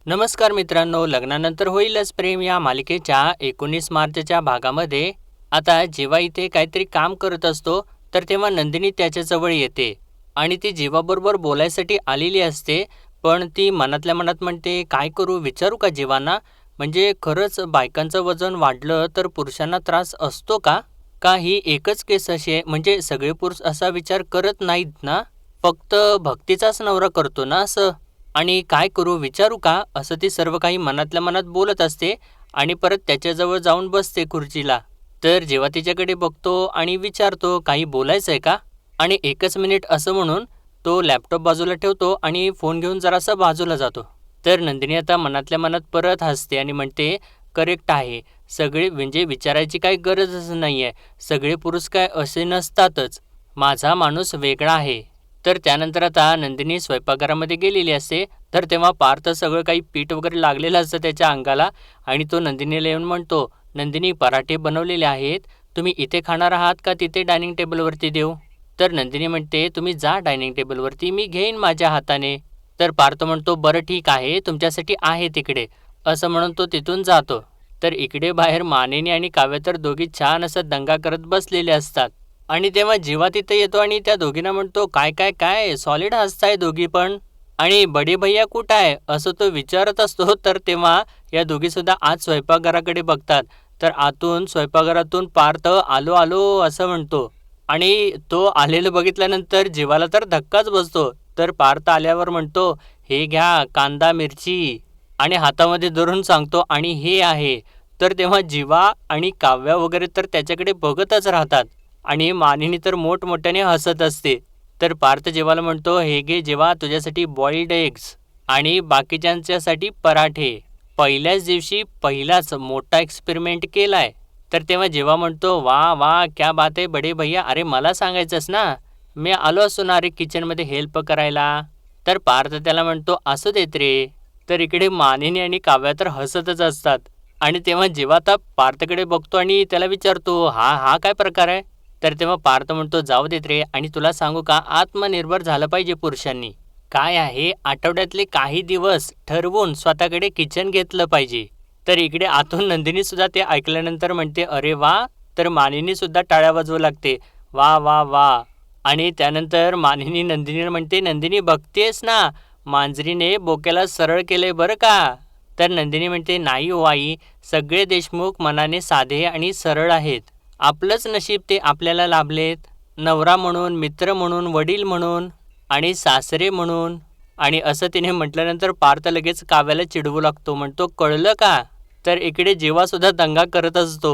नमस्कार मित्रांनो, लग्नानंतर होईलच प्रेम या मालिकेच्या 19 मार्चच्या भागामध्ये आता जेव्हा इथे काहीतरी काम करत असतो, तर तेव्हा नंदिनी त्याच्याजवळ येते आणि ती जीवाबरोबर बोलायसाठी आलेली असते. पण ती मनातल्या मनात म्हणते, काय करू, विचारू का जीवांना? म्हणजे खरंच बायकांचं वजन वाढलं तर पुरुषांना त्रास असतो का? का ही एकच केस अशी आहे, म्हणजे सगळे पुरुष असा विचार करत नाहीत ना? फक्त भक्तीचाच नवरा करतो ना असं? आणि काय करू, विचारू का? असं ती सर्व काही मनातल्या मनात बोलत असते आणि परत त्याच्याजवळ जाऊन बसते खुर्चीला. तर जेव्हा तिच्याकडे बघतो आणि विचारतो, काही बोलायचं आहे का? आणि एकच मिनिट असं म्हणून तो लॅपटॉप बाजूला ठेवतो आणि फोन घेऊन जरासा बाजूला जातो. तर नंदिनी आता मनातल्या मनात परत हसते आणि म्हणते, करेक्ट आहे. सगळे म्हणजे विचारायची काही गरजच नाही आहे. सगळे पुरुष काय असे नसतातच. माझा माणूस वेगळा आहे. तर त्यानंतर आता नंदिनी स्वयंपाकघरामध्ये गेलेली असते. तर तेव्हा पार्थ सगळं काही पीठ वगैरे लागलेलं असतं त्याच्या अंगाला आणि तो नंदिनीला येऊन म्हणतो, नंदिनी पराठे बनवलेले आहेत. तुम्ही इथे खाणार आहात का तिथे डायनिंग टेबलवरती देऊ? तर नंदिनी म्हणते, तुम्ही जा डायनिंग टेबलवरती, मी घेईन माझ्या हाताने. तर पार्थ म्हणतो, बरं ठीक आहे, तुमच्यासाठी आहे तिकडे. असं म्हणून तो तिथून जातो. तर इकडे बाहेर मानिनी आणि काव्य तर दोघी छान असं दंगा करत बसलेले असतात. आणि तेव्हा जीवा तिथे येतो आणि त्या दोघींना म्हणतो, काय काय काय सॉलिड हसताय दोघी पण. आणि बडे भैया कुठं आहे असं तो विचारत असतो. तर तेव्हा या दोघीसुद्धा आज स्वयंपाकघराकडे बघतात. तर आतून स्वयंपाकघरातून पार्थ आलो आलो असं म्हणतो. आणि तो आलेलं बघितल्यानंतर जीवाला तर धक्काच बसतो. तर पार्थ आल्यावर म्हणतो, हे घ्या कांदा मिरची, आणि हातामध्ये धरून सांगतो, आणि हे आहे. तर तेव्हा जीवा आणि काव्या वगैरे तर त्याच्याकडे बघतच राहतात आणि मानिनी तर मोठमोठ्याने हसत असते. तर पार्थ जेवायला म्हणतो, हे घे जेवा, तुझ्यासाठी बॉइल्ड एग्स आणि बाकीच्यांच्यासाठी पराठे. पहिल्याच दिवशी पहिलाच मोठा एक्सपेरिमेंट केलाय. तर तेव्हा जेव्हा म्हणतो, वा वा क्या बात आहे बडे भैया, अरे मला सांगायचंस ना, मी आलो असतो ना अरे किचनमध्ये हेल्प करायला. तर पार्थ त्याला म्हणतो, असू देत रे. तर इकडे मानिनी आणि काव्या तर हसतच असतात. आणि तेव्हा जेव्हा आता पार्थकडे बघतो आणि त्याला विचारतो, हा हा काय प्रकार आहे? तर तेव्हा पार्थ म्हणतो, जाऊ देत रे, आणि तुला सांगू का, आत्मनिर्भर झालं पाहिजे पुरुषांनी. काय आहे, आठवड्यातले काही दिवस ठरवून स्वतःकडे किचन घेतलं पाहिजे. तर इकडे आतून नंदिनी सुद्धा ते ऐकल्यानंतर म्हणते, अरे वा. तर मानिनी सुद्धा टाळ्या वाजवू लागते, वा वा वा. आणि त्यानंतर मानिनी नंदिनीला म्हणते, नंदिनी बघतेस ना, मांजरीने बोक्याला सरळ केले बरं का. तर नंदिनी म्हणते, नाही हो आई, सगळे देशमुख मनाने साधे आणि सरळ आहेत. आपलंच नशीब ते आपल्याला लाभलेत. नवरा म्हणून, मित्र म्हणून, वडील म्हणून आणि सासरे म्हणून. आणि असं तिने म्हटल्यानंतर पार्थ लगेच काव्याला चिडवू लागतो, म्हणतो, कळलं का? तर इकडे जीवासुद्धा दंगा करत असतो.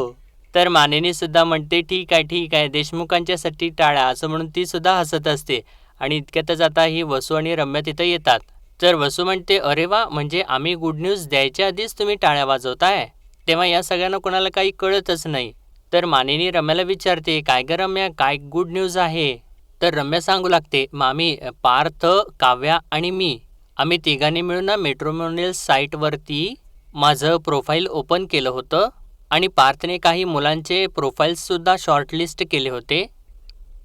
तर मानिनी सुद्धा म्हणते, ठीक आहे ठीक आहे, देशमुखांच्यासाठी टाळ्या, असं म्हणून ती सुद्धा हसत असते. आणि इतक्यातच आता ही वसू आणि रम्या तिथं येतात. तर वसू म्हणते, अरे वा, म्हणजे आम्ही गुड न्यूज द्यायच्या आधीच तुम्ही टाळ्या वाजवताय. तेव्हा या सगळ्यांना कोणाला काही कळतच नाही. तर मानिनी रम्याला विचारते, काय ग रम्या, काय गुड न्यूज आहे? तर रम्या सांगू लागते, मामी, पार्थ, काव्या आणि मी, आम्ही तिघांनी मिळून ना मेट्रोमोनियल साईटवरती माझं प्रोफाईल ओपन केलं होतं आणि पार्थने काही मुलांचे प्रोफाईल्ससुद्धा शॉर्टलिस्ट केले होते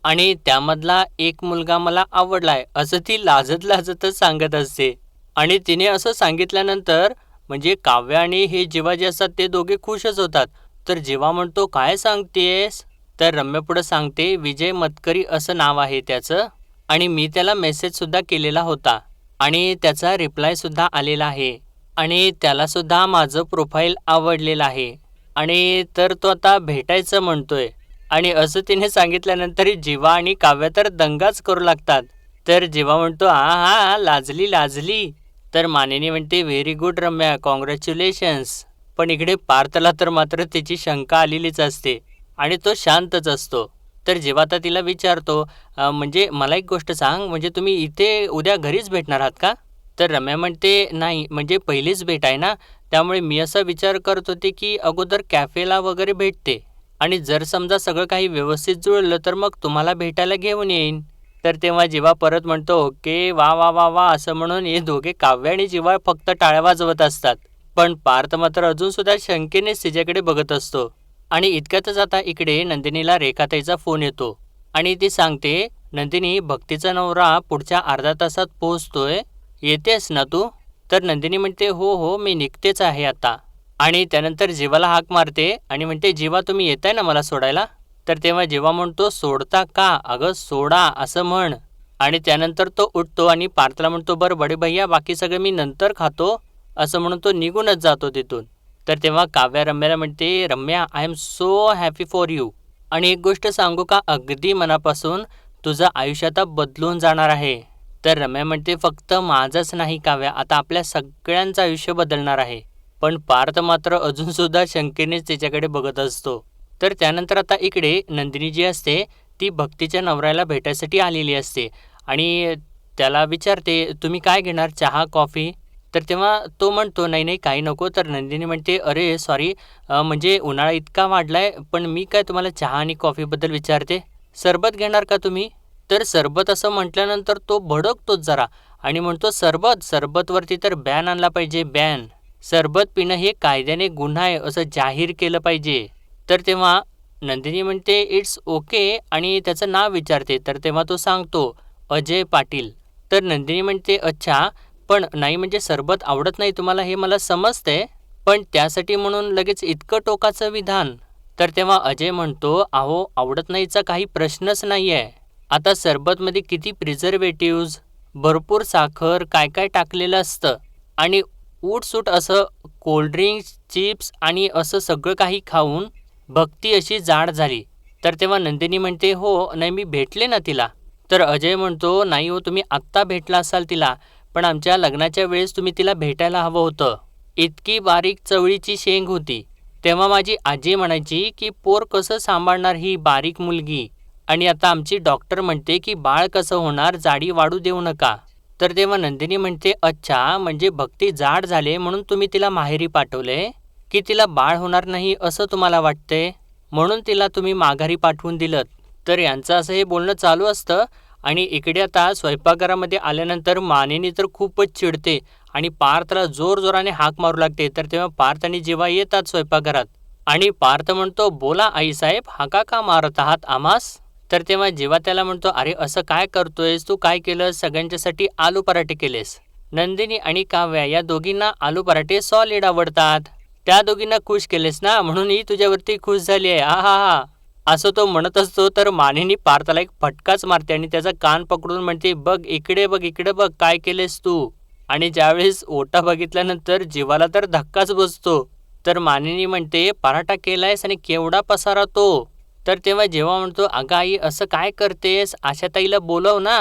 आणि त्यामधला एक मुलगा मला आवडलाय, असं ती लाजत लाजतच सांगत असते. आणि तिने असं सांगितल्यानंतर म्हणजे काव्य आणि हे जीवा जे असतात ते दोघे खुशच होतात. तर जीवा म्हणतो, काय सांगतेस? तर रम्या पुढं सांगते, विजय मतकरी असं नाव आहे त्याचं, आणि मी त्याला मेसेजसुद्धा केलेला होता आणि त्याचा रिप्लायसुद्धा आलेला आहे आणि त्यालासुद्धा माझं प्रोफाईल आवडलेलं आहे आणि तर तो आता भेटायचं म्हणतोय. आणि असं तिने सांगितल्यानंतर जीवा आणि काव्य तर दंगाच करू लागतात. तर जीवा म्हणतो, हा हा, लाजली लाजली. तर मानिनी म्हणते, व्हेरी गुड रम्या, कॉंग्रॅच्युलेशन्स. पण इकडे पार्थला तर मात्र त्याची शंका आलेलीच असते आणि तो शांतच असतो. तर जेव्हा आता तिला विचारतो, म्हणजे मला एक गोष्ट सांग, म्हणजे तुम्ही इथे उद्या घरीच भेटणार आहात का? तर रम्या म्हणते, नाही, म्हणजे पहिलीच भेट आहे ना, त्यामुळे मी असा विचार करत होते की अगोदर कॅफेला वगैरे भेटते आणि जर समजा सगळं काही व्यवस्थित जुळलं तर मग तुम्हाला भेटायला घेऊन येईन. तर तेव्हा जीवा परत म्हणतो, ओके, वा वा वा वा, असं म्हणून हे दोघे काव्य आणि जीवा फक्त टाळ्या वाजवत असतात. पण पार्थ मात्र अजूनसुद्धा शंकेनेच तिच्याकडे बघत असतो. आणि इतक्यातच आता इकडे नंदिनीला रेखाताईचा फोन येतो आणि ती सांगते, नंदिनी, भक्तीचा नवरा पुढच्या अर्ध्या तासात पोहोचतोय, येतेस ना तू? तर नंदिनी म्हणते, "हो, हो, मी निघतेच आहे आता." आणि त्यानंतर जीवाला हाक मारते आणि म्हणते, "जीवा तुम्ही येताय ना मला सोडायला?" तर तेव्हा जीवा म्हणतो, "सोडता का? अगं सोडा असं म्हण." आणि त्यानंतर तो उठतो आणि पार्थला म्हणतो, "बरं बडे भैया बाकी सगळं मी नंतर खातो." असं म्हणून तो निघूनच जातो तिथून. तर तेव्हा काव्या रम्याला म्हणते, "Ramya, I am so happy for you. आणि एक गोष्ट सांगू का, अगदी मनापासून तुझं आयुष्य आता बदलून जाणार आहे." तर रम्या म्हणते, "फक्त माझंच नाही काव्या, आता आपल्या सगळ्यांचं आयुष्य बदलणार आहे." पण पार्थ मात्र अजूनसुद्धा शंकेनेच तिच्याकडे बघत असतो. तर त्यानंतर आता इकडे नंदिनी जी असते ती भक्तीच्या नवऱ्याला भेटायसाठी आलेली असते आणि त्याला विचारते, "तुम्ही काय घेणार, चहा, कॉफी?" तर तेव्हा तो म्हणतो, "नाही, नाही, काही नको." तर नंदिनी म्हणते, "अरे सॉरी, म्हणजे उन्हाळा इतका वाढलाय, पण मी काय तुम्हाला चहा आणि कॉफीबद्दल विचारते. सरबत घेणार का तुम्ही?" तर सरबत असं म्हटल्यानंतर तो भडकतोच जरा आणि म्हणतो, "सरबत? सरबतवरती तर बॅन आणला पाहिजे, बॅन. सरबत पिणं हे कायद्याने गुन्हा आहे असं जाहीर केलं पाहिजे." तर तेव्हा नंदिनी म्हणते, "इट्स ओके" आणि त्याचं नाव विचारते. तर तेव्हा तो सांगतो, "अजय पाटील." तर नंदिनी म्हणते, "अच्छा, पण नाही म्हणजे सरबत आवडत नाही तुम्हाला हे मला समजतंय, पण त्यासाठी म्हणून लगेच इतकं टोकाचं विधान?" तर तेव्हा अजय म्हणतो, "अहो, आवडत नाहीचा काही प्रश्नच नाही आहे. आता सरबतमध्ये किती प्रिझर्वेटिव्हज, भरपूर साखर, काय काय टाकलेलं असतं आणि उठसूट असं कोल्ड्रिंक्स, चिप्स आणि असं सगळं काही खाऊन भक्ती अशी जाड झाली." तर तेव्हा नंदिनी म्हणते, "हो, नाही मी भेटले ना तिला." तर अजय म्हणतो, "नाही हो, तुम्ही आत्ता भेटला असाल तिला, पण आमच्या लग्नाच्या वेळेस तुम्ही तिला भेटायला हवं होतं. इतकी बारीक चवळीची शेंग होती. तेव्हा माझी आजी म्हणायची की पोर कसं सांभाळणार ही बारीक मुलगी, आणि आता आमची डॉक्टर म्हणते की बाळ कसं होणार, जाडी वाढू देऊ नका." तर तेव्हा नंदिनी म्हणते, "अच्छा, म्हणजे भक्ती जाड झाले म्हणून तुम्ही तिला माहेरी पाठवले, की तिला बाळ होणार नाही असं तुम्हाला वाटते म्हणून तिला तुम्ही माघारी पाठवून दिलत?" तर यांचं असं हे बोलणं चालू असतं आणि इकडे आता स्वयंपाकघरामध्ये आल्यानंतर मानिनी तर खूपच चिडते आणि पार्थला जोरजोराने हाक मारू लागते. तर तेव्हा पार्थ आणि जीवा येतात स्वयंपाकघरात आणि पार्थ म्हणतो, "बोला आईसाहेब, हाका का मारत आहात आम्हास?" तर तेव्हा जीवा त्याला म्हणतो, "अरे असं काय करतोयस तू, काय केलंस, सगळ्यांच्यासाठी आलू पराठे केलेस. नंदिनी आणि काव्या या दोघींना आलू पराठे सॉलिड आवडतात. त्या दोघींना खुश केलेस ना, म्हणून ही तुझ्यावरती खुश झाली आहे, हा हा हा." असं तो म्हणत असतो. तर मानिनी पार्थला एक फटकाच मारते आणि त्याचा कान पकडून म्हणते, "बघ इकडे, बघ इकडे बघ, काय केलेस तू." आणि ज्यावेळेस ओटा बघितल्यानंतर जीवाला तर धक्काच बसतो. तर मानिनी म्हणते, "पराठा केलायस आणि केवढा पसारा तो." तर तेव्हा जेव्हा म्हणतो, "अगं आई असं काय करतेस, आशाताईला बोलव ना.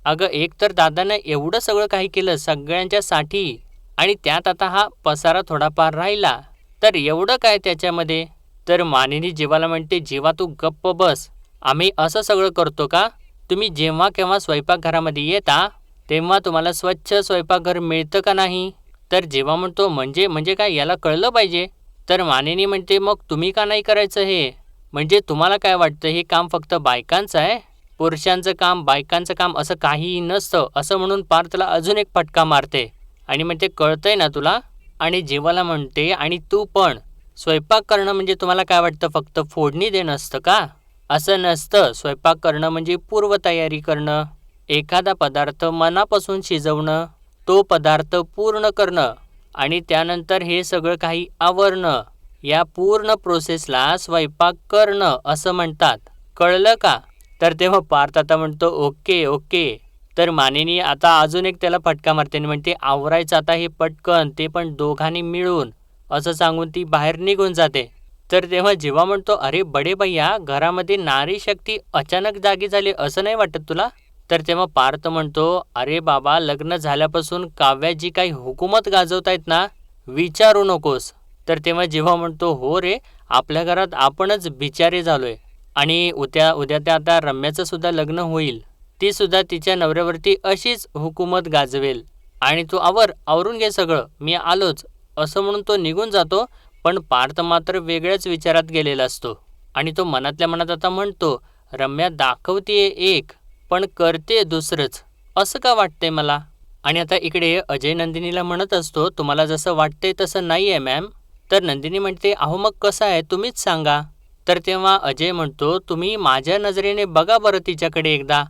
अगं एक तर दादानं एवढं सगळं काही केलं सगळ्यांच्यासाठी आणि त्यात आता हा पसारा थोडाफार राहिला, तर एवढं काय त्याच्यामध्ये?" तर मानिनी जीवाला म्हणते, "जीवा तू गप्प बस. आम्ही असं सगळं करतो का? तुम्ही जेव्हा केव्हा स्वयंपाकघरामध्ये येता तेव्हा तुम्हाला स्वच्छ स्वयंपाकघर मिळतं का नाही?" तर जेव्हा म्हणतो, "म्हणजे म्हणजे काय, याला कळलं पाहिजे." तर मानिनी म्हणते, "मग तुम्ही का नाही करायचं हे? म्हणजे तुम्हाला काय वाटतं हे काम फक्त बायकांचं आहे? पुरुषांचं काम, बायकांचं काम असं काहीही नसतं." असं म्हणून पार्थला अजून एक फटका मारते आणि म्हणते, "कळतंय ना तुला?" आणि जीवाला म्हणते, "आणि तू पण. स्वयंपाक करणं म्हणजे तुम्हाला काय वाटतं फक्त फोडणी देणं असतं का? असं नसतं. स्वयंपाक करणं म्हणजे पूर्वतयारी करणं, एखादा पदार्थ मनापासून शिजवणं, तो पदार्थ पूर्ण करणं आणि त्यानंतर हे सगळं काही आवरणं. या पूर्ण प्रोसेसला स्वयंपाक करणं असं म्हणतात. कळलं का?" तर तेव्हा पार्थ आता म्हणतो, "ओके, ओके." तर मानिनी आता अजून एक त्याला फटका मारते आणि म्हणते, "आवरायचं आता हे पटकन, ते पण दोघांनी मिळून." असं सांगून ती बाहेर निघून जाते. तर तेव्हा जीवा म्हणतो, "अरे बडे भैया, घरामध्ये नारी शक्ती अचानक जागी झाली असं नाही वाटत तुला?" तर तेव्हा पार्थ म्हणतो, "अरे बाबा, लग्न झाल्यापासून काव्या जी काही हुकूमत गाजवतायत ना, विचारू नकोस." तर तेव्हा जीवा म्हणतो, "हो रे, आपल्या घरात आपणच बिचारे झालोय आणि उद्या उद्या त्या आता रम्याचं सुद्धा लग्न होईल. ती सुद्धा तिच्या नवऱ्यावरती अशीच हुकूमत गाजवेल आणि तू आवरून घे सगळं, मी आलोच." असं म्हणून तो निघून जातो. पण पार्थ मात्र वेगळ्याच विचारात गेलेला असतो आणि तो मनातल्या मनात आता म्हणतो, "रम्या दाखवतेय एक, पण करते दुसरंच. असं का वाटतंय मला?" आणि आता इकडे अजय नंदिनीला म्हणत असतो, "तुम्हाला जसं वाटतंय तसं नाही आहे मॅम." तर नंदिनी म्हणते, "अहो मग कसं आहे तुम्हीच सांगा." तर तेव्हा अजय म्हणतो, "तुम्ही माझ्या नजरेने बघा बरं तिच्याकडे एकदा.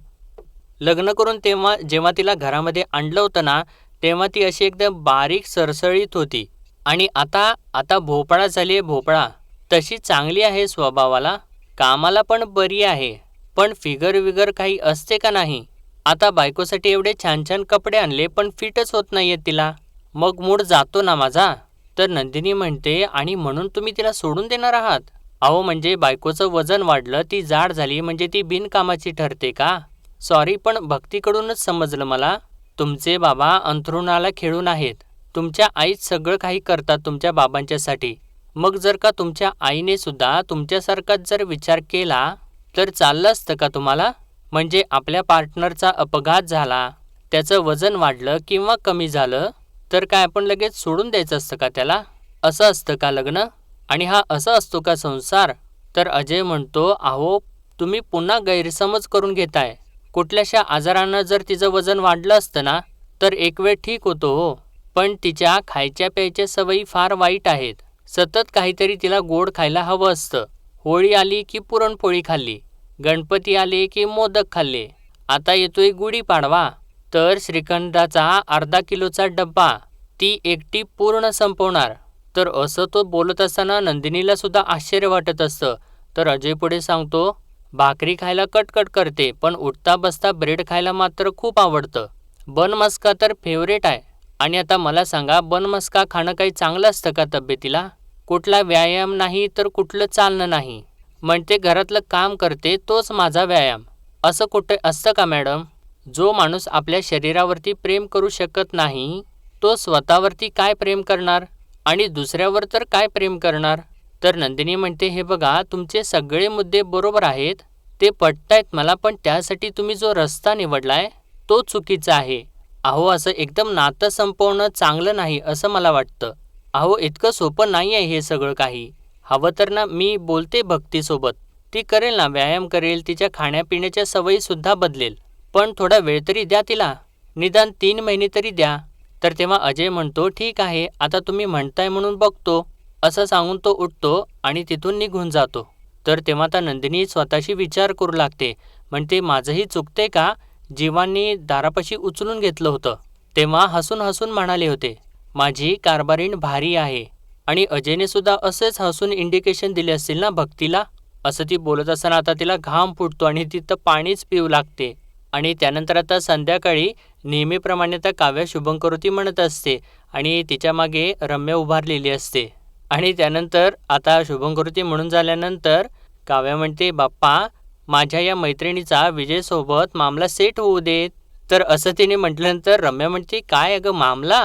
लग्न करून तेव्हा जेव्हा तिला घरामध्ये आणलं होतं ना, तेव्हा ती अशी एकदम बारीक सरसळीत होती. आणि आता आता भोपळा झाली आहे भोपळा. तशी चांगली आहे स्वभावाला, कामाला पण बरी आहे. पण फिगर विगर काही असते का नाही. आता बायकोसाठी एवढे छान छान कपडे आणले पण फिटच होत नाहीये तिला. मग मूड जातो ना माझा. तर नंदिनी म्हणते, आणि म्हणून तुम्ही तिला सोडून देणार आहात? अहो म्हणजे बायकोचं वजन वाढलं, ती जाड झाली म्हणजे ती बिनकामाची ठरते का? सॉरी पण भक्तीकडूनच समजलं मला. तुमचे बाबा अंथरुणाला खेळून आहेत. तुमच्या आईच सगळं काही करतात तुमच्या बाबांच्यासाठी. मग जर का तुमच्या आईने सुद्धा तुमच्यासारखाच जर विचार केला तर चाललं असतं का तुम्हाला? म्हणजे आपल्या पार्टनरचा अपघात झाला, त्याचं वजन वाढलं किंवा कमी झालं तर काय आपण लगेच सोडून द्यायचं असतं का त्याला? असं असतं का लग्न? आणि हा असा असतो का संसार? तर अजय म्हणतो, अहो तुम्ही पुन्हा गैरसमज करून घेताय. कुठल्याशा आजारानं जर तिचं वजन वाढलं असतं ना तर एक वेळ ठीक होतो हो. पण तिच्या खायच्या प्यायच्या सवयी फार वाईट आहेत. सतत काहीतरी तिला गोड खायला हवं असतं. होळी आली की पुरणपोळी खाल्ली, गणपती आले की मोदक खाल्ले, आता येतोय गुढीपाडवा तर श्रीखंडाचा अर्धा किलोचा डब्बा ती एकटी पूर्ण संपवणार. तर असं तो बोलत असताना नंदिनीला सुद्धा आश्चर्य वाटत असतं. तर अजय पुढे सांगतो, भाकरी खायला कटकट करते पण उठता बसता ब्रेड खायला मात्र खूप आवडतं. बन मस्का तर फेवरेट आहे. आणि आता मला सांगा, बन मस्का खाणं काही चांगलं असतं का तब्येतीला? कुठला व्यायाम नाही तर कुठलं चालणं नाही. म्हणते घरातलं काम करते तोच माझा व्यायाम. असं कुठे असतं का मॅडम? जो माणूस आपल्या शरीरावरती प्रेम करू शकत नाही तो स्वतःवरती काय प्रेम करणार आणि दुसऱ्यावर तर काय प्रेम करणार? तर नंदिनी म्हणते, हे बघा तुमचे सगळे मुद्दे बरोबर आहेत, ते पटतायत मला, पण त्यासाठी तुम्ही जो रस्ता निवडलाय तो चुकीचा आहे. अहो असं एकदम नातं संपवणं चांगलं नाही असं मला वाटतं. अहो इतकं सोपं नाही आहे हे सगळं काही. हवं तर ना मी बोलते भक्तीसोबत, ती करेल ना, व्यायाम करेल, तिच्या खाण्यापिण्याच्या सवयीसुद्धा बदलेल. पण थोडा वेळ तरी द्या तिला, निदान 3 महिने तरी द्या. तर तेव्हा अजय म्हणतो, ठीक आहे आता तुम्ही म्हणताय म्हणून बघतो. असं सांगून तो उठतो आणि तिथून निघून जातो. तर तेव्हा आता नंदिनी स्वतःशी विचार करू लागते. म्हणते माझंही चुकते का? जीवांनी दारापाशी उचलून घेतलं होतं तेव्हा हसून हसून म्हणाले होते, माझी कारभारीण भारी आहे. आणि अजयने सुद्धा असेच हसून इंडिकेशन दिले असतील ना भक्तीला. असं ती बोलत असताना आता तिला घाम फुटतो आणि तिथं पाणीच पिऊ लागते. आणि त्यानंतर आता संध्याकाळी नेहमीप्रमाणे आता काव्या शुभंकरोती म्हणत असते आणि तिच्या मागे रम्या उभारलेली असते. आणि त्यानंतर आता शुभंकरोती म्हणून झाल्यानंतर काव्या म्हणते, बाप्पा माझ्या या मैत्रिणीचा विजयसोबत मामला सेट होऊ देत. तर असं तिने म्हटल्यानंतर रम्या म्हणते, काय अगं मामला?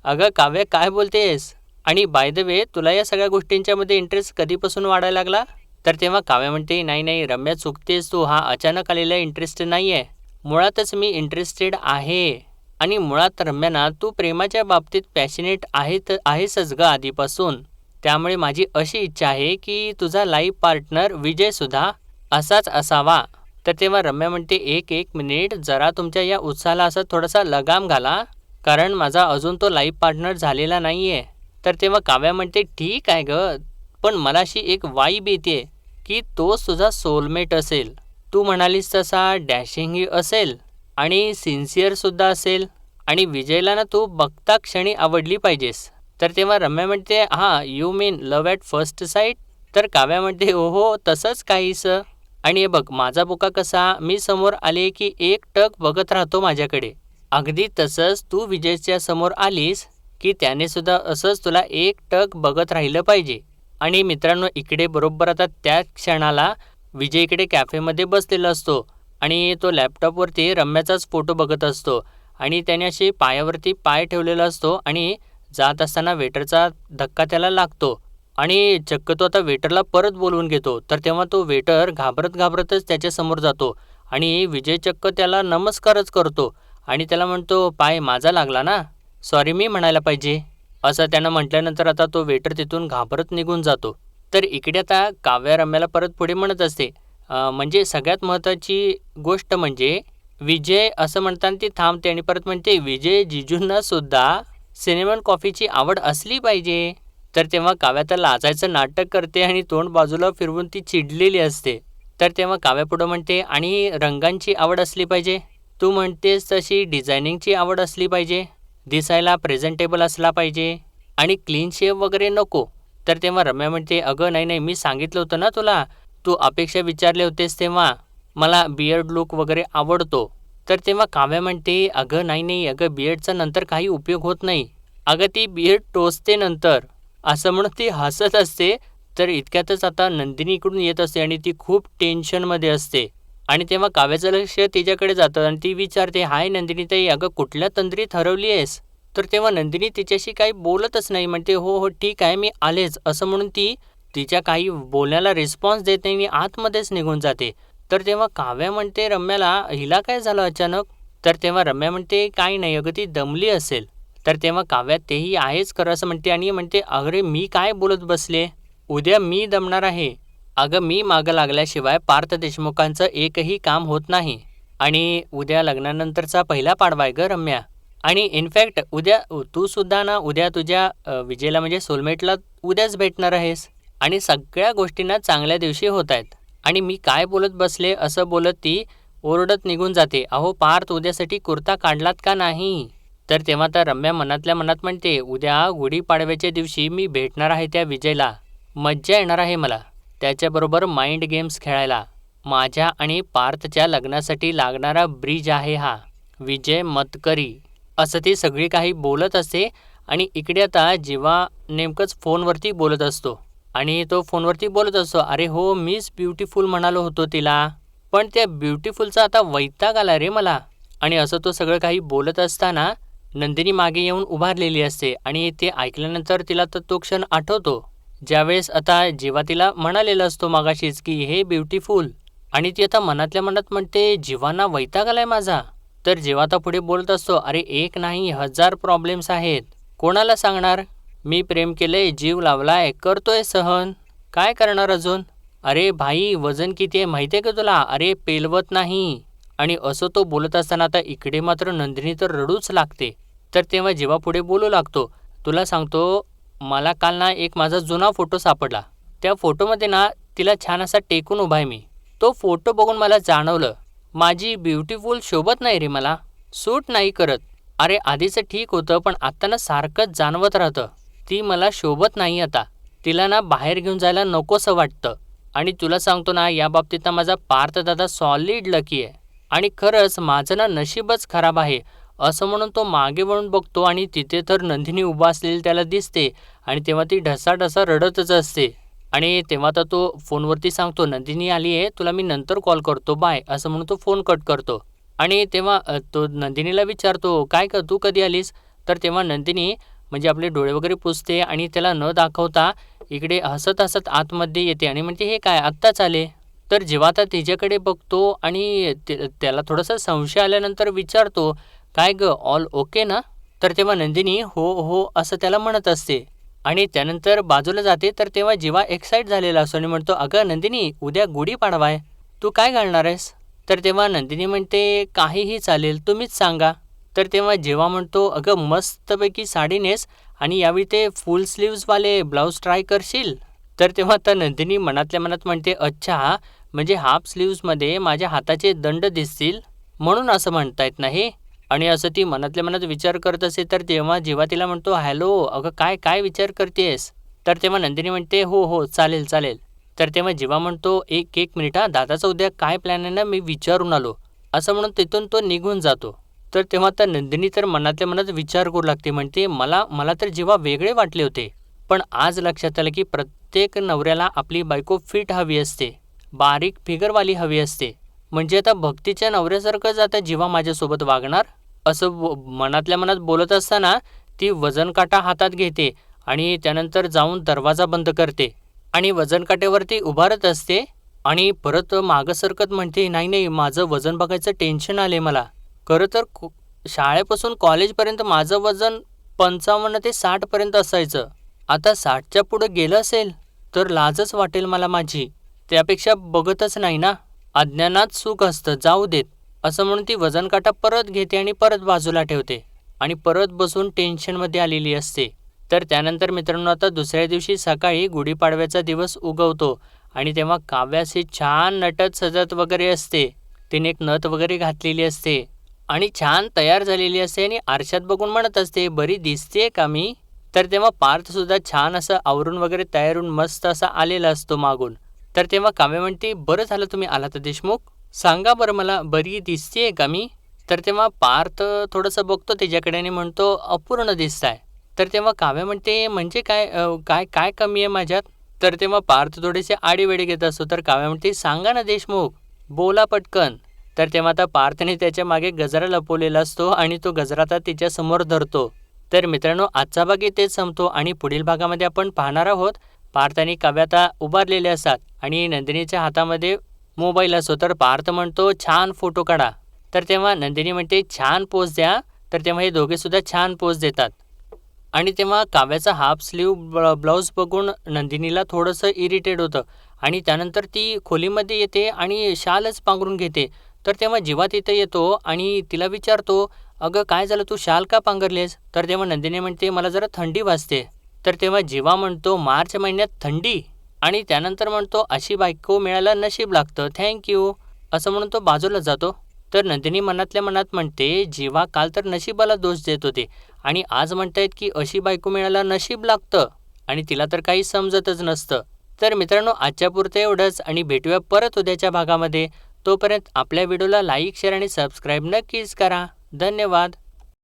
अगं काव्या काय बोलतेस? आणि बाय द वे तुला या सगळ्या गोष्टींच्यामध्ये इंटरेस्ट कधीपासून वाढायला लागला? तर तेव्हा काव्या म्हणते, नाही नाही रम्या चुकतेस तू, हा अचानक आलेला इंटरेस्ट नाही आहे. मुळातच मी इंटरेस्टेड आहे. आणि मुळात रम्याना तू प्रेमाच्या बाबतीत पॅशनेट आहेसच ग आधीपासून. त्यामुळे माझी अशी इच्छा आहे की तुझा लाईफ पार्टनर विजयसुद्धा असाच असावा. तर तेव्हा रम्या म्हणते, एक मिनिट जरा तुमच्या या उत्साहाला असा थोडासा लगाम घाला, कारण माझा अजून तो लाईफ पार्टनर झालेला नाही आहे. तर तेव्हा काव्या म्हणते, ठीक आहे ग, पण मला अशी एक वाईब येते की तोच तुझा सोलमेट असेल. तू म्हणालीस तसा डॅशिंगही असेल आणि सिन्सिअरसुद्धा असेल आणि विजयला ना तू बघता क्षणी आवडली पाहिजेस. तर तेव्हा रम्या म्हणते, हां you mean love at first sight? तर काव्या म्हणते, हो तसंच काहीसं. आणि हे बघ माझा बोका कसा, मी समोर आले की एक टक बघत राहतो माझ्याकडे. अगदी तसंच तू विजयच्या समोर आलीस की त्याने सुद्धा असंच तुला एक टक बघत राहिलं पाहिजे. आणि मित्रांनो इकडे बरोबर आता त्याच क्षणाला विजय इकडे कॅफेमध्ये बसलेला असतो आणि तो लॅपटॉपवरती रम्याचाच फोटो बघत असतो आणि त्याने अशी पायावरती पाय ठेवलेला असतो आणि जात असताना वेटरचा धक्का त्याला लागतो आणि चक्क तो आता वेटरला परत बोलवून घेतो. तर तेव्हा तो वेटर घाबरतच त्याच्यासमोर जातो आणि विजय चक्क त्याला नमस्कारच करतो आणि त्याला म्हणतो, पाय माझा लागला ना, सॉरी मी म्हणायला पाहिजे. असं त्यानं म्हटल्यानंतर आता तो वेटर तिथून घाबरत निघून जातो. तर इकडे आता काव्या रम्याला परत पुढे म्हणत असते, म्हणजे सगळ्यात महत्त्वाची गोष्ट म्हणजे विजय असं म्हणताना ती थांबते आणि परत म्हणते, विजय जिजूंना सुद्धा सिनेमन कॉफीची आवड असली पाहिजे. तर तेव्हा काव्या तर लाजायचं नाटक करते आणि तोंड बाजूला फिरवून ती चिडलेली असते. तर तेव्हा काव्या पुढं म्हणते, आणि रंगांची आवड असली पाहिजे. तू म्हणतेस तशी डिझायनिंगची आवड असली पाहिजे. दिसायला प्रेझेंटेबल असला पाहिजे आणि क्लीन शेव वगैरे नको. तर तेव्हा रम्या म्हणते, अगं नाही नाही, मी सांगितलं होतं ना तुला, तू अपेक्षा विचारले होतेस तेव्हा, मला बियर्ड लुक वगैरे आवडतो. तर तेव्हा काव्या म्हणते, अगं नाही नाही, अगं बियर्डचा नंतर काही उपयोग होत नाही, अगं ती बियर्ड टोचते नंतर, असं म्हणून ती हसत असते. तर इतक्यातच आता नंदिनी इकडून येत असते आणि ती खूप टेन्शनमध्ये असते. आणि तेव्हा काव्याचं लक्ष तिच्याकडे जातं आणि ती विचारते, हाय नंदिनी ताई, अगं कुठल्या तंद्रीत हरवली आहेस? तर तेव्हा नंदिनी तिच्याशी काही बोलतच नाही, म्हणते हो हो ठीक आहे मी आलेच, असं म्हणून ती तिच्या काही बोलण्याला रिस्पॉन्स देत नाही आणि आतमध्येच निघून जाते. तर तेव्हा काव्या म्हणते रम्याला, हिला काय झालं अचानक? तर तेव्हा रम्या म्हणते, काही नाही अगं ती दमली असेल. तर तेव्हा काव्या तेही आहेच खरं असं म्हणते आणि म्हणते, अरे मी काय बोलत बसले, उद्या मी दमणार आहे. अगं मी मागं लागल्याशिवाय पार्थ देशमुखांचं एकही काम होत नाही. आणि उद्या लग्नानंतरचा पहिला पाडवा आहे गं रम्या. आणि इनफॅक्ट उद्या तू सुद्धा ना उद्या तुझ्या विजयला म्हणजे सोलमेटला उद्याच भेटणार आहेस. आणि सगळ्या गोष्टींना चांगल्या दिवशी होत आहेत. आणि मी काय बोलत बसले असं बोलत ती ओरडत निघून जाते. अहो पार्थ उद्यासाठी कुर्ता काढलात का नाही? तर तेव्हा तर रम्या मनातल्या मनात म्हणते, उद्या गुढीपाडव्याच्या दिवशी मी भेटणार आहे त्या विजयला, मज्जा येणार आहे मला त्याच्याबरोबर माइंड गेम्स खेळायला. माझ्या आणि पार्थच्या लग्नासाठी लागणारा ब्रिज आहे हा, विजय मतकरी, असं ती सगळी काही बोलत असते. आणि इकडे आता जीवा नेमकंच फोनवरती बोलत असतो. आणि तो फोनवरती बोलत असतो, अरे हो मीच ब्युटिफुल म्हणालो होतो तिला, पण त्या ब्युटिफुलचा आता वैताग आला रे मला. आणि असं तो सगळं काही बोलत असताना नंदिनी मागे येऊन उभारलेली असते आणि ते ऐकल्यानंतर तिला तर तो क्षण आठवतो, ज्यावेळेस आता जीवा तिला म्हणालेला असतो मागाशीच की हे ब्युटिफुल. आणि ती आता मनातल्या मनात म्हणते, जीवांना वैताग आलाय माझा. तर जेव्हा आता पुढे बोलत असतो, अरे एक नाही 1000 प्रॉब्लेम्स आहेत, कोणाला सांगणार? मी प्रेम केलंय, जीव लावलाय, करतोय सहन, काय करणार अजून? अरे भाई वजन किती आहे माहिती आहे का तुला? अरे पेलवत नाही. आणि असं तो बोलत असताना आता इकडे मात्र नंदिनी तर रडूच लागते. तर तेव्हा जेव्हा पुढे बोलू लागतो, तुला सांगतो, मला काल ना एक माझा जुना फोटो सापडला. त्या फोटोमध्ये ना तिला छान असा टेकून उभा आहे मी. तो फोटो बघून मला जाणवलं, माझी ब्युटिफुल शोभत नाही रे मला, सूट नाही करत. अरे आधीचं ठीक होतं पण आत्ता ना सारखंच जाणवत राहतं, ती मला शोभत नाही आता. तिला ना बाहेर घेऊन जायला नकोसं वाटतं. आणि तुला सांगतो ना या बाबतीत ना माझा पार्थ दादा सॉलिड लकी आहे. आणि खरंच माझं ना नशीबच खराब आहे, असं म्हणून तो मागे वळून बघतो आणि तिथे तर नंदिनी उभा असलेली त्याला दिसते. आणि तेव्हा ती ढसाढसा रडतच असते. आणि तेव्हा तर तो फोनवरती सांगतो, नंदिनी आली आहे, तुला मी नंतर कॉल करतो, बाय, असं म्हणून तो फोन कट करतो. आणि तेव्हा तो नंदिनीला विचारतो, काय कर तू कधी आलीस? तर तेव्हा नंदिनी म्हणजे आपले डोळे वगैरे पुसते आणि त्याला न दाखवता इकडे हसत हसत आतमध्ये येते आणि म्हणते, हे काय आत्ताच आले? तर जेव्हा आता तिच्याकडे बघतो आणि त्याला थोडासा संशय आल्यानंतर विचारतो, काय ग ऑल ओके ना? तर तेव्हा नंदिनी हो हो असं त्याला म्हणत असते. आणि त्यानंतर बाजूला जाते तर तेव्हा जीवा एक्साईट झालेला असतो आणि म्हणतो, अगं नंदिनी उद्या गुढीपाडवा आहे, तू काय घालणार आहेस? तर तेव्हा नंदिनी म्हणते, काहीही चालेल तुम्हीच सांगा. तर तेव्हा जेव्हा म्हणतो, अगं मस्तपैकी साडी नेस आणि यावेळी ते फुल स्लीव्जवाले ब्लाऊज ट्राय करशील? तर तेव्हा आता नंदिनी मनातल्या मनात म्हणते, अच्छा म्हणजे हाफ स्लीव्जमध्ये माझ्या हाताचे दंड दिसतील म्हणून असं म्हणतायत ना हे. आणि असं ती मनातल्या मनात विचार करत असे तर तेव्हा जेव्हा तिला म्हणतो, हॅलो अगं काय काय विचार करतेस? तर तेव्हा नंदिनी म्हणते, हो हो चालेल चालेल. तर तेव्हा जेव्हा म्हणतो, एक एक मिनिट हा, दादाचा उद्या काय प्लॅन आहे ना मी विचारून आलो, असं म्हणून तिथून तो निघून जातो. तर तेव्हा आता नंदिनी तर मनातल्या मनात विचार करू लागते, म्हणते मला मला तर जेव्हा वेगळे वाटले होते, पण आज लक्षात आलं की प्रत्येक नवऱ्याला आपली बायको फिट हवी असते, बारीक फिगरवाली हवी असते. म्हणजे आता भक्तीच्या नवऱ्यासारखंच आता जीवा माझ्यासोबत वागणार, असं मनातल्या मनात बोलत असताना ती वजन काटा हातात घेते आणि त्यानंतर जाऊन दरवाजा बंद करते आणि वजन काट्यावरती उभारत असते. आणि परत मागं सरकत म्हणते, नाही नाही माझं वजन बघायचं टेन्शन आले मला. खरं तर शाळेपासून कॉलेजपर्यंत माझं वजन 55 ते 60 पर्यंत असायचं, आता 60च्या पुढं गेलं असेल तर लाजच वाटेल मला माझी. त्यापेक्षा बघतच नाही ना, अज्ञानात सुख असतं, जाऊ देत, असं म्हणून ती वजन काटा परत घेते आणि परत बाजूला ठेवते आणि परत बसून टेन्शनमध्ये आलेली असते. तर त्यानंतर मित्रांनो आता दुसऱ्या दिवशी सकाळी गुढीपाडव्याचा दिवस उगवतो आणि तेव्हा काव्याशी छान नटत सजत वगैरे असते. तिने एक नथ वगैरे घातलेली असते आणि छान तयार झालेली असते आणि आरशात बघून म्हणत असते, "बरी दिसतेय का मी?" तर तेव्हा पार्थसुद्धा छान असं आवरून वगैरे तयार होऊन मस्त असा आलेला असतो मागून. तर तेव्हा काव्या म्हणते, "बरं झालं तुम्ही आलात देशमुख. सांगा बरं मला बरी दिसतेय का मी?" तर तेव्हा पार्थ थोडंसं बघतो तिच्याकडे आणि म्हणतो, "अपूर्ण दिसताय." तर तेव्हा काव्या म्हणते, "म्हणजे काय काय काय कमी आहे माझ्यात?" तर तेव्हा पार्थ थोडेसे आढेवेढे घेत असतो. तर काव्या म्हणते, "सांगा ना देशमुख, बोला पटकन." तर तेव्हा आता पार्थने त्याच्या मागे गजरा लपवलेला असतो आणि तो गजरा आता तिच्यासमोर धरतो. तर मित्रांनो, आजचा भाग इथेच संपतो आणि पुढील भागामध्ये आपण पाहणार आहोत पार्थ आणि काव्या आता उभारलेले असतात आणि नंदिनीच्या हातामध्ये मोबाईल असतो. तर पार्थ म्हणतो, "छान फोटो काढा." तर तेव्हा नंदिनी म्हणते, "छान पोज द्या." तर तेव्हा हे दोघेसुद्धा छान पोज देतात. आणि तेव्हा काव्याचा हाफ स्लीव्ह ब्लाऊज बघून नंदिनीला थोडंसं इरिटेट होतं आणि त्यानंतर ती खोलीमध्ये येते आणि शालच पांघरून घेते. तर तेव्हा जीवा तिथं येतो आणि तिला विचारतो, "अगं काय झालं, तू शाल का पांघरलीस?" तर तेव्हा नंदिनी म्हणते, "मला जरा थंडी वाजते." तर तेव्हा जीवा म्हणतो, "मार्च महिन्यात थंडी?" आणि त्यानंतर म्हणतो, "अशी बायको मिळायला नशीब लागतं, थँक यू." असं म्हणून तो बाजूला जातो. तर नंदिनी मनातल्या मनात म्हणते, "जीवा काल तर नशिबाला दोष देत होते आणि आज म्हणतायत की अशी बायको मिळायला नशीब लागतं आणि तिला तर काही समजतच नसतं." तर मित्रांनो, आजच्यापुरतं एवढंच आणि भेटूया परत उद्याच्या भागामध्ये. तोपर्यंत आपल्या व्हिडिओला लाईक, शेअर आणि सबस्क्राईब नक्कीच करा. धन्यवाद.